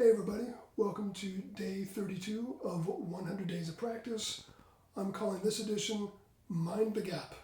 Hey everybody, welcome to day 32 of 100 Days of Practice. I'm calling this edition Mind the Gap.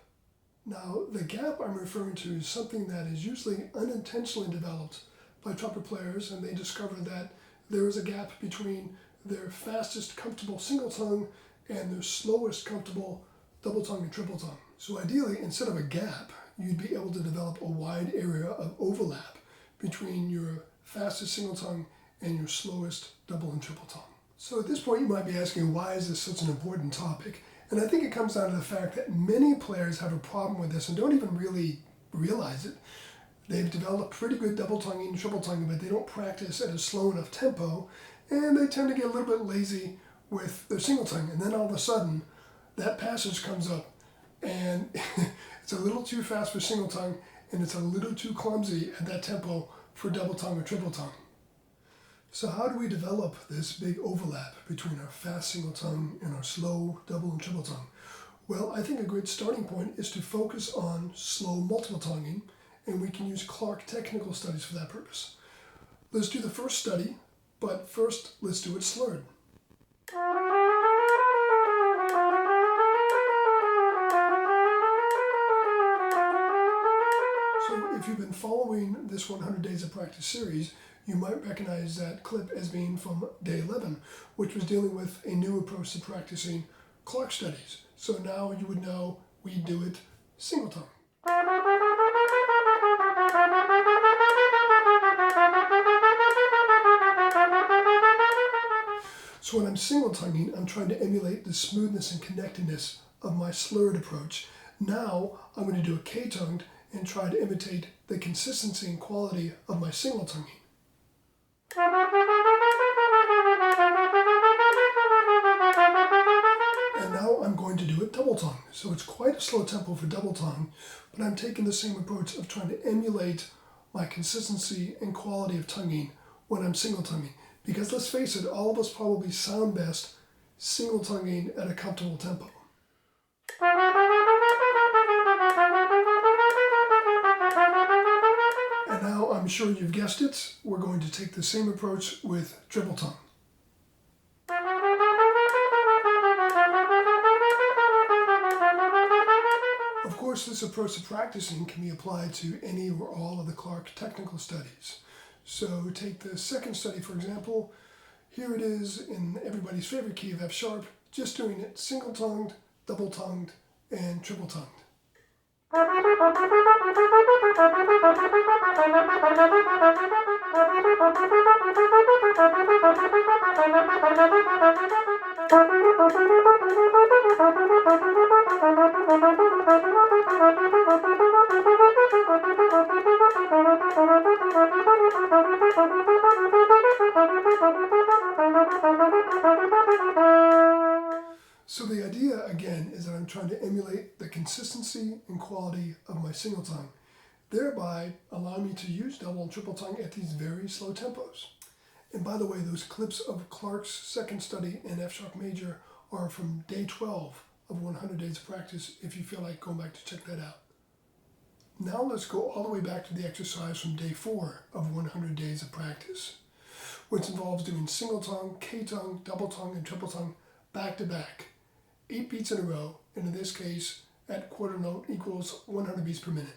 Now, the gap I'm referring to is something that is usually unintentionally developed by trumpet players, and they discover that there is a gap between their fastest comfortable single tongue and their slowest comfortable double tongue and triple tongue. So ideally, instead of a gap, you'd be able to develop a wide area of overlap between your fastest single tongue and your slowest double and triple tongue. So at this point you might be asking, why is this such an important topic? And I think it comes down to the fact that many players have a problem with this and don't even really realize it. They've developed pretty good double tonguing and triple tonguing, but they don't practice at a slow enough tempo, and they tend to get a little bit lazy with their single tongue. And then all of a sudden, that passage comes up, and it's a little too fast for single tongue, and it's a little too clumsy at that tempo for double tongue or triple tongue. So how do we develop this big overlap between our fast single tongue and our slow double and triple tongue? Well, I think a great starting point is to focus on slow multiple tonguing, and we can use Clark technical studies for that purpose. Let's do the first study, but first let's do it slurred. So if you've been following this 100 Days of Practice series, you might recognize that clip as being from day 11, which was dealing with a new approach to practicing Clark studies. So now you would know we do it single tongue. So when I'm single tonguing, I'm trying to emulate the smoothness and connectedness of my slurred approach. Now I'm going to do a K-tongued and try to imitate the consistency and quality of my single tonguing. And now I'm going to do it double tongue. So it's quite a slow tempo for double tongue, but I'm taking the same approach of trying to emulate my consistency and quality of tonguing when I'm single tonguing. Because let's face it, all of us probably sound best single tonguing at a comfortable tempo. And now I'm sure you've guessed it, we're going to take the same approach with triple tongue. Of course, this approach to practicing can be applied to any or all of the Clark technical studies. So take the second study, for example. Here it is in everybody's favorite key of F sharp, just doing it single-tongued, double-tongued, and triple-tongued. So the idea, again, is that I'm trying to emulate the consistency and quality of my single tongue, thereby allowing me to use double and triple tongue at these very slow tempos. And by the way, those clips of Clark's second study in F sharp major are from day 12 of 100 Days of Practice, if you feel like going back to check that out. Now let's go all the way back to the exercise from day 4 of 100 Days of Practice, which involves doing single tongue, K-tongue, double tongue, and triple tongue back to back, 8 beats in a row, and in this case, at quarter note equals 100 beats per minute.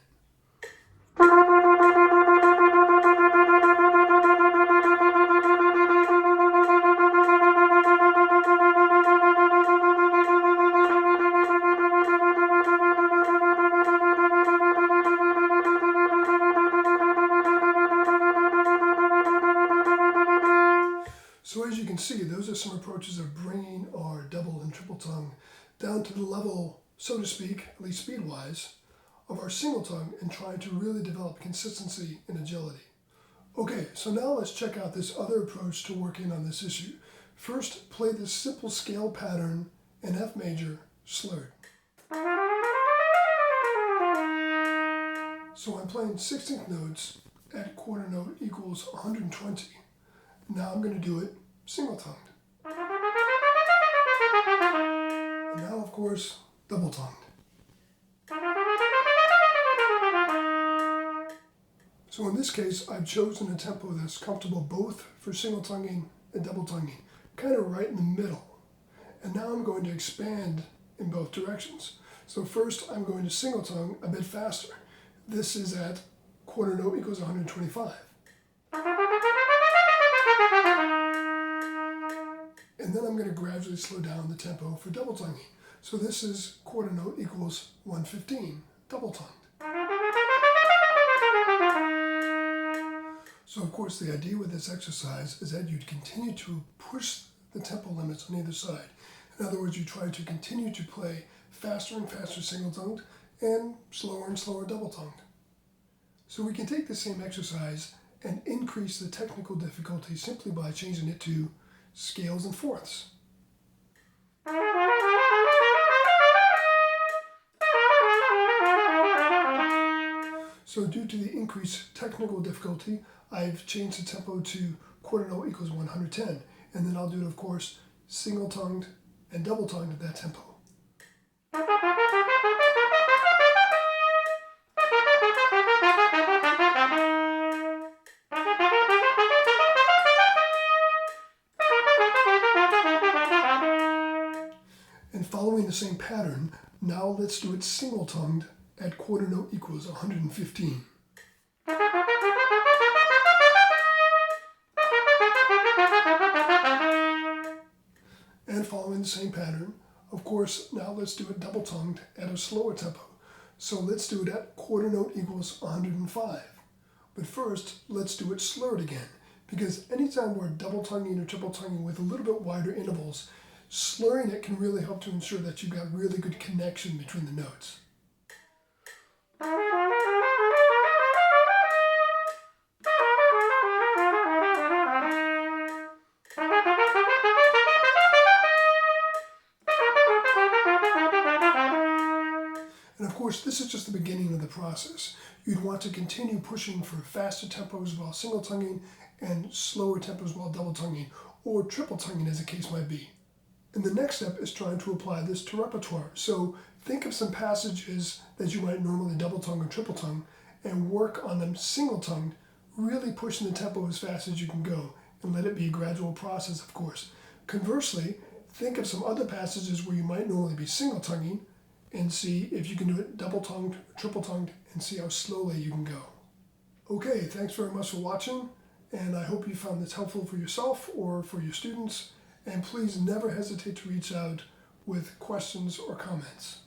So as you can see, those are some approaches of bringing our double and triple tongue down to the level, so to speak, at least speed-wise, of our single tongue and trying to really develop consistency and agility. Okay, so now let's check out this other approach to working on this issue. First, play this simple scale pattern in F major slurred. So I'm playing 16th notes at quarter note equals 120. Now I'm going to do it single-tongued. And now, of course, double-tongued. So in this case, I've chosen a tempo that's comfortable both for single tonguing and double tonguing, kind of right in the middle. And now I'm going to expand in both directions. So first I'm going to single tongue a bit faster. This is at quarter note equals 125. And then I'm going to gradually slow down the tempo for double tonguing. So this is quarter note equals 115, double tongued. So of course the idea with this exercise is that you'd continue to push the tempo limits on either side. In other words, you try to continue to play faster and faster single tongued and slower double tongued. So we can take the same exercise and increase the technical difficulty simply by changing it to scales and fourths. So due to the increased technical difficulty, I've changed the tempo to quarter note equals 110. And then I'll do it, of course, single tongued and double tongued at that tempo. And following the same pattern, now let's do it single tongued at quarter note equals 115. And following the same pattern, of course, now let's do it double tongued at a slower tempo. So let's do it at quarter note equals 105. But first, let's do it slurred again, because anytime we're double tonguing or triple tonguing with a little bit wider intervals, slurring it can really help to ensure that you've got really good connection between the notes. And of course, this is just the beginning of the process. You'd want to continue pushing for faster tempos while single tonguing and slower tempos while double tonguing, or triple tonguing as the case might be. And the next step is trying to apply this to repertoire. So think of some passages that you might normally double tongue or triple tongue and work on them single tongued, really pushing the tempo as fast as you can go, and let it be a gradual process, of course. Conversely, think of some other passages where you might normally be single tonguing and see if you can do it double tongued, triple tongued, and see how slowly you can go. Okay, thanks very much for watching, and I hope you found this helpful for yourself or for your students. And please never hesitate to reach out with questions or comments.